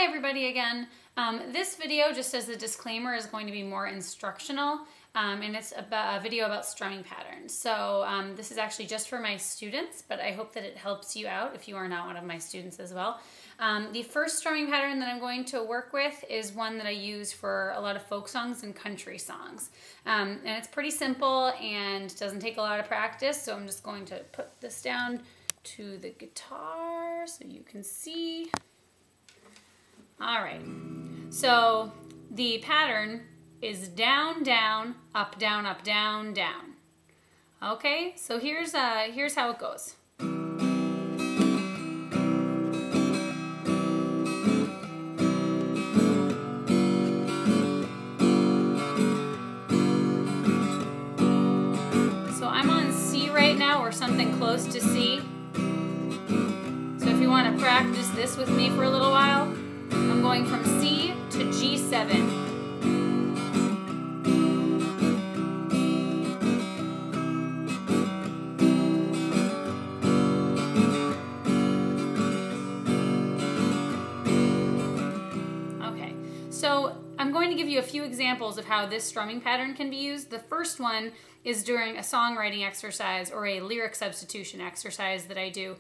Hi everybody again. This video, just as a disclaimer, is going to be more instructional and it's about a video about strumming patterns. So this is actually just for my students, but I hope that it helps you out if you are not one of my students as well. The first strumming pattern that I'm going to work with is one that I use for a lot of folk songs and country songs. And it's pretty simple and doesn't take a lot of practice, so I'm just going to put this down to the guitar so you can see. All right, so the pattern is down, down, up, down, up, down, down. Okay, so here's how it goes. So I'm on C right now, or something close to C. So if you want to practice this with me for a little while, I'm going from C to G7. Okay, so I'm going to give you a few examples of how this strumming pattern can be used. The first one is during a songwriting exercise or a lyric substitution exercise that I do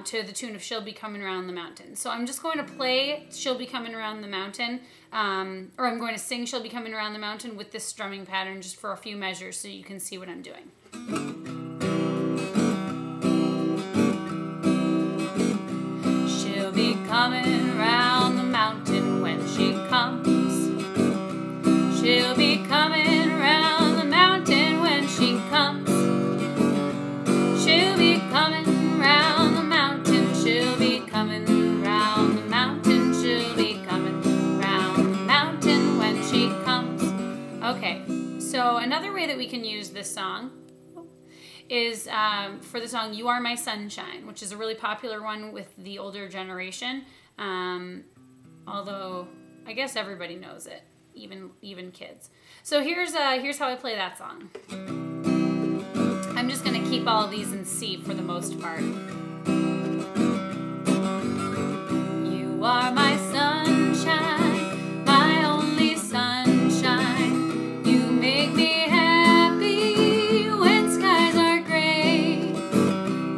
to the tune of She'll Be Coming Around the Mountain. So I'm just going to play She'll Be Coming Around the Mountain, or I'm going to sing She'll Be Coming Around the Mountain with this strumming pattern just for a few measures so you can see what I'm doing. She'll be coming around the mountain when she comes. She'll be coming around the mountain when she comes. She'll be coming around the mountain. She'll be coming around the mountain. She'll be coming around the mountain when she comes. Okay, so another way that we can use this song is for the song You Are My Sunshine, which is a really popular one with the older generation, although I guess everybody knows it, even kids. So here's how I play that song. I'm just going to keep all of these in C for the most part. You are my sunshine, my only sunshine. You make me happy when skies are gray.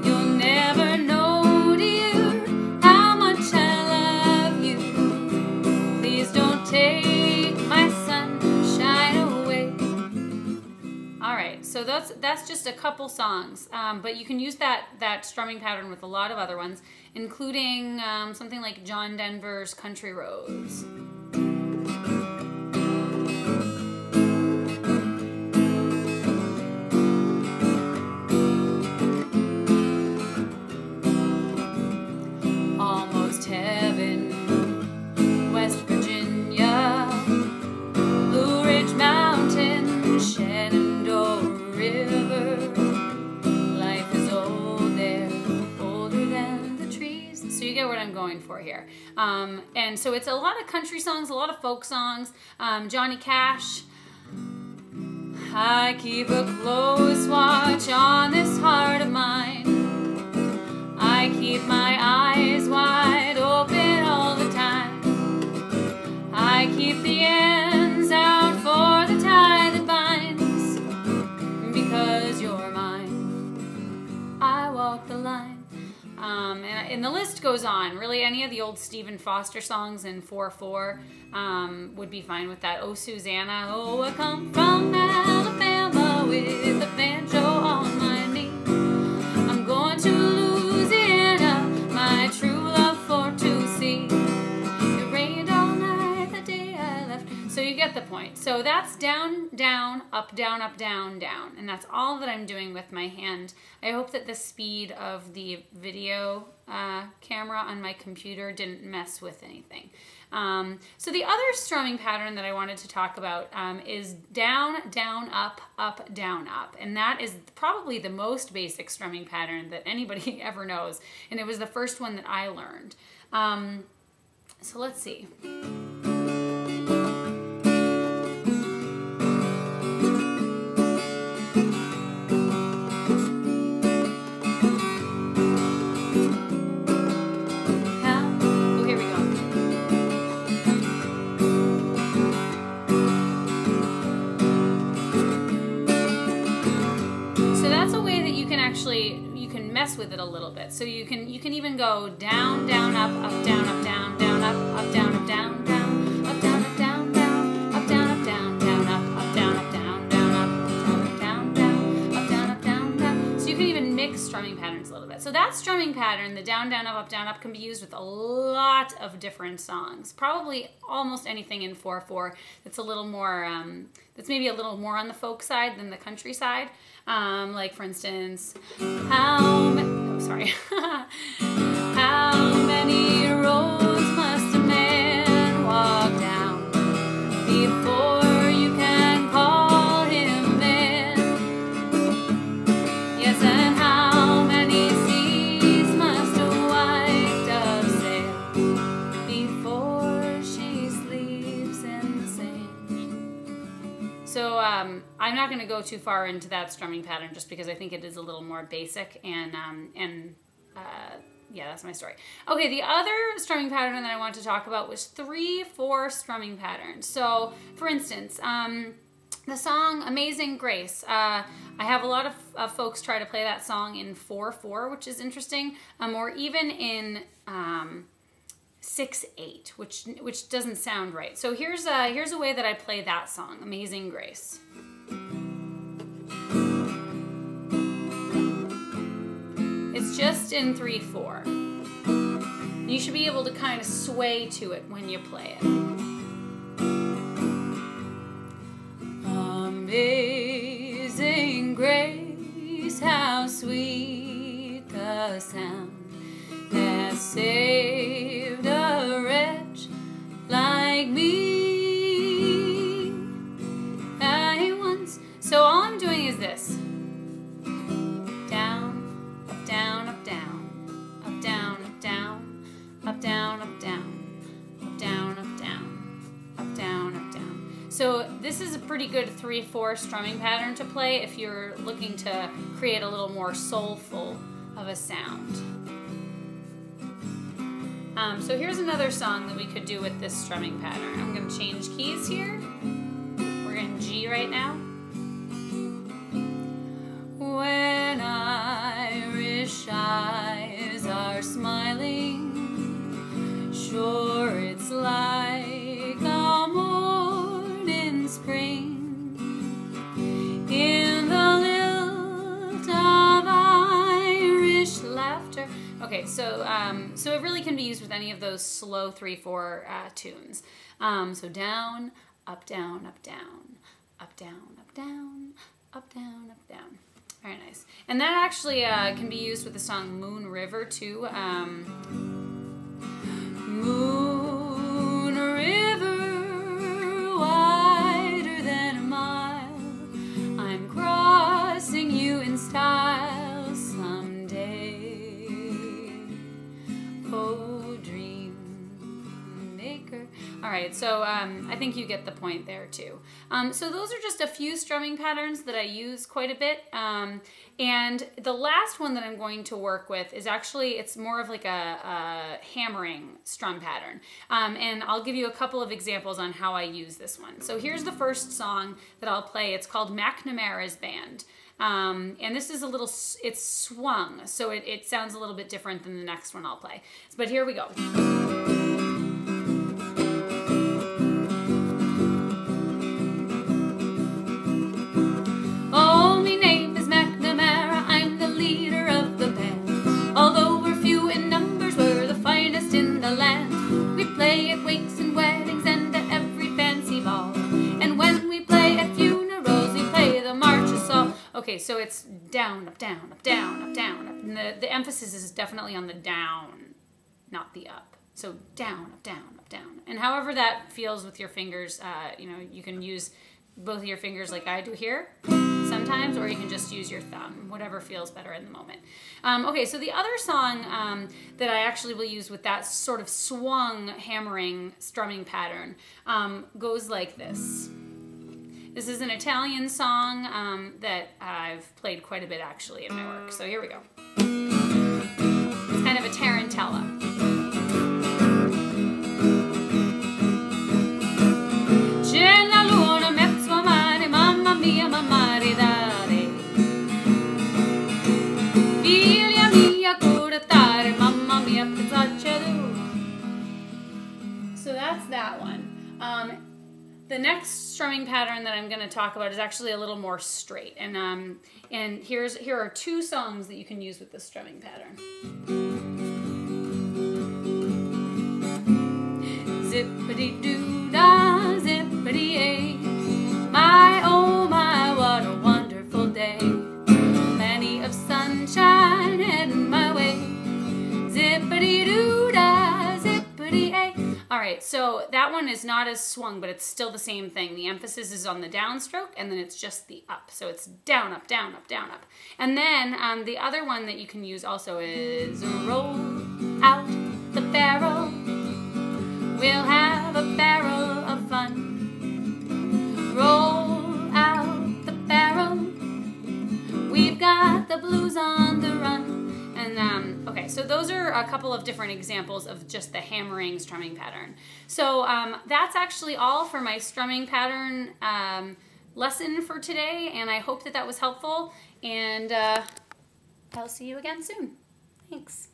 You'll never know, dear, how much I love you. Please don't take my sunshine away. All right, so that's just a couple songs, but you can use that strumming pattern with a lot of other ones, including something like John Denver's Country Roads. Almost Heaven, West Virginia, Blue Ridge Mountain, Shenandoah River. Life is old there, older than the trees. So you get what I'm going for here. And so it's a lot of country songs, a lot of folk songs. Johnny Cash. I keep a close watch on this heart of mine. I keep my eyes wide open all the time. I keep the ends out for the tie that binds. Because you're mine, I walk the line. And the list goes on. Really, any of the old Stephen Foster songs in 4/4 would be fine with that. Oh, Susanna, oh, I come from Alabama with a banjo on my knee. I'm going to Louisiana, my true love for to see. It rained all night the day I left. So you get the point. So that's down, down, up, down, up, down, down. And that's all that I'm doing with my hand. I hope that the speed of the video camera on my computer didn't mess with anything. So the other strumming pattern that I wanted to talk about is down, down, up, up, down, up. And that is probably the most basic strumming pattern that anybody ever knows. And it was the first one that I learned. So let's see. with it a little bit. So you can even go down, down, up, down, down, down, up, down, down, down, up, down, up, down, down, up, down, up, down, down, up, down, up, down, down, up, down, down, up, down, up, down, down. So you can even mix strumming patterns a little bit. So that strumming pattern, the down, down, up, can be used with a lot of different songs. Probably almost anything in 4/4 that's a little more, that's maybe a little more on the folk side than the country side. Like for instance, how many roads must a man walk down before you can call him man? Yes, and how many seas must a white dove sail before she sleeps in the sand? So I'm not going to go too far into that strumming pattern just because I think it is a little more basic and yeah, that's my story. Okay, the other strumming pattern that I want to talk about was 3/4 strumming pattern. So, for instance, the song Amazing Grace. I have a lot of folks try to play that song in 4/4, which is interesting, or even in 6/8, which doesn't sound right. So here's a way that I play that song, Amazing Grace. It's just in 3/4. You should be able to kind of sway to it when you play it. Amazing grace, how sweet the sound that saved a wretch like me. So all I'm doing is this. Down, up, down, up, down, up, down, up, down, up, down, up, down, up, down, up, down, up, down, up, down. So this is a pretty good 3/4 strumming pattern to play if you're looking to create a little more soulful of a sound. So here's another song that we could do with this strumming pattern. I'm going to change keys here. We're in G right now. When Irish eyes are smiling, sure it's like a morning spring in the lilt of Irish laughter. Okay, so it really can be used with any of those slow 3/4 tunes. So down, up, down, up, down, up, down, up, down, up, down, up, down. Very nice. And that actually can be used with the song Moon River too. Moon River, wider than a mile, I'm crossing you in style someday. Oh, dream maker. All right, so I think you get the point there too. So those are just a few strumming patterns that I use quite a bit. And the last one that I'm going to work with is actually, it's more of like a hammering strum pattern. And I'll give you a couple of examples on how I use this one. So here's the first song that I'll play. It's called McNamara's Band. And this is a little, it's swung, so it sounds a little bit different than the next one I'll play. But here we go. Oh, me name is McNamara, I'm the leader of the band. Although we're few in numbers, we're the finest in the land. We play at wakes and weddings and at every fancy ball. And when we play at funerals, we play the march of Saul. Okay, so it's down, up, down, up, down, up, down, up. And the emphasis is definitely on the down, not the up. So down, up, down, up, down. And however that feels with your fingers, you know, you can use both of your fingers like I do here sometimes, or you can just use your thumb, whatever feels better in the moment. Okay, so the other song that I actually will use with that sort of swung hammering strumming pattern goes like this. This is an Italian song that I've played quite a bit actually in my work. So here we go. It's kind of a tarantella. C'è la luna mezzo a mare, mamma mia, mamma ridare. Figlia mia, can such a do. So that's that one. The next strumming pattern that I'm going to talk about is actually a little more straight, and here are 2 songs that you can use with this strumming pattern. Zippity-doo-dah, zippity-ay, my oh my, what a wonderful day. Plenty of sunshine heading my way. Zippity-doo-dah, zippity-ay. All right, so that one is not as swung, but it's still the same thing. The emphasis is on the downstroke, and then it's just the up. So it's down, up, down, up, down, up. And then the other one that you can use also is roll out the barrel. We'll have a barrel of fun. Roll out the barrel. We've got the blues on the run. And okay, so those are a couple of different examples of just the hammering strumming pattern. So that's actually all for my strumming pattern lesson for today, and I hope that that was helpful, and I'll see you again soon. Thanks.